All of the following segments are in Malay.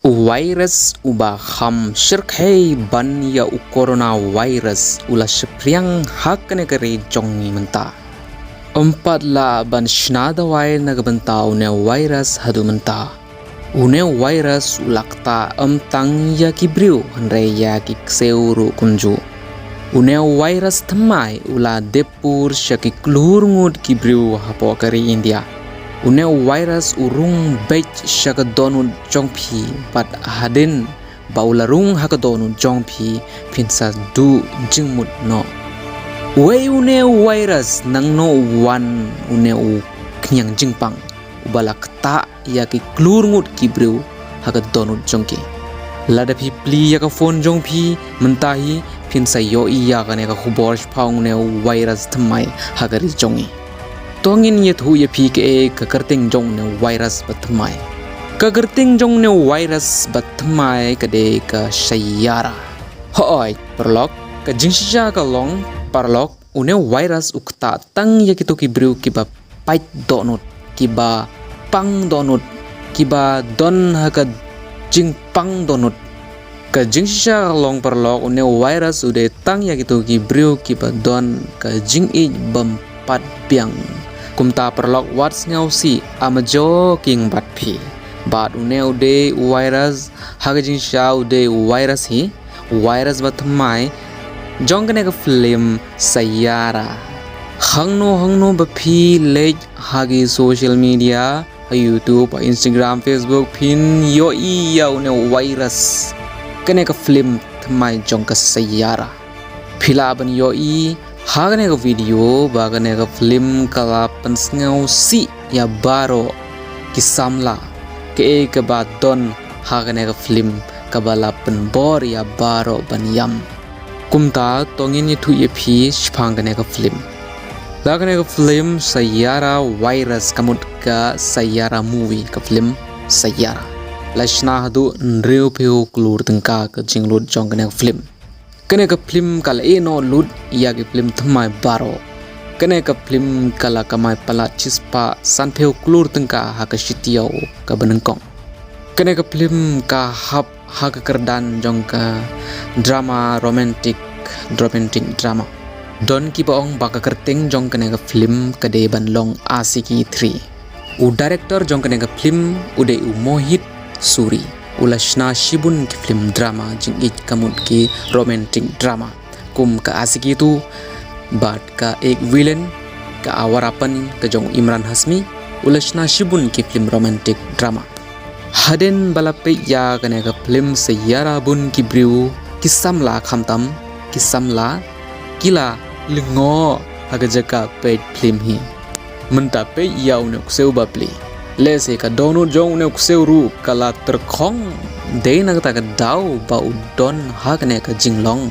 Virus uba kham Syrkhei ban ya coronavirus ula Shillong hakne kare jongi menta. Empat la ban shnada wai nagbenta une virus hadu menta. Une virus ulakta tang ya kibriu hanre ya kikseuru kunju. Une virus thamai ula depur syaki klur ngud kibriu hapo kari India. Une virus urung bej syaka donut jongpi pat hadin baularung haka donut jongpi pinsa du jingmut no. Wei une virus nang no wan une u Khñiang Jingpang ubalak ta yaki klur ngut kibriu haka donut jongki. Ladapi pli yaka phone jongpi mentahi pinsa yo Ïaka neka Khuborkhasi une virus thamai hagari jongi. Tongin yethu ye pi ke kakarting jong ne virus batmai kakarting jong ne virus batmai kade ka sayara hoi perlok ka jingsha ka long parlok une virus ukta tang ye kitu ki brew ki ba pait donut ki ba pang donut ki ba don ha ka jingpang donut ka jingsha long parlok une virus ude tang ye kitu ki brew ki ba don ka jing i bam pat piang kumta perlok wats ngau si amajo king bat phi bat une ude virus hagajing sha ude virus hi virus batmai jongane ka Phlim sayara hangno ba phi lej hagi social media YouTube Instagram Facebook pin yo I ya une virus kane ka Phlim thamai jong ka sayara phila ban yo I hagane ka video bagane ka Phlim kala pansngau si ya baro kisamla ke ka badon hagane ka Phlim kabala penbor ya baro banyam kumta tongin itu ye phi shphangane ka Phlim lagane ka Phlim sayara virus kamut ka sayara movie ka Phlim sayara lashna hadu nreu pheu klur tengka ka jinglut jongane ka Phlim kene ka Phlim kala no lut ya ki Phlim thamai baro kene ka Phlim kala kamai pala chispa sanpheu klur tengka ha ka sitiau ka benengkong kene ka Phlim ka hap ha ka kerdan jong ka drama romantic drama don ki baong baka kerting jong kene ka Phlim ka de ban long asiki 3 u director jong kene ka Phlim ude u mohit suri ulashna shibun ki Phlim drama jingit kamut ki romantic drama kum ka asiki tu bat ka ek villain ka awarapan ka jong Imran Hasmi ulashna shibun ki Phlim romantic drama haden balape ya kane ka Phlim sayara bun ki briu kisamla khamtam kisamla kila lingo haga jaka pe Phlim hi menta pe ya une kuseu bapli lese ka donu jong ne kuseuru kala terkhong de na ta ka dau ba udon ha kane ka jinglong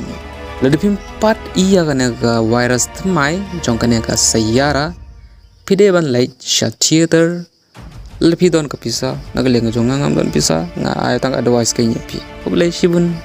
ladipim pat iya kane ka virus thamai jong kane ka sayara pide ban lai sha theater lepi don ka pisa nagaleng jong ngam don pisa nga ay tang advice kay nyapi oblay shibun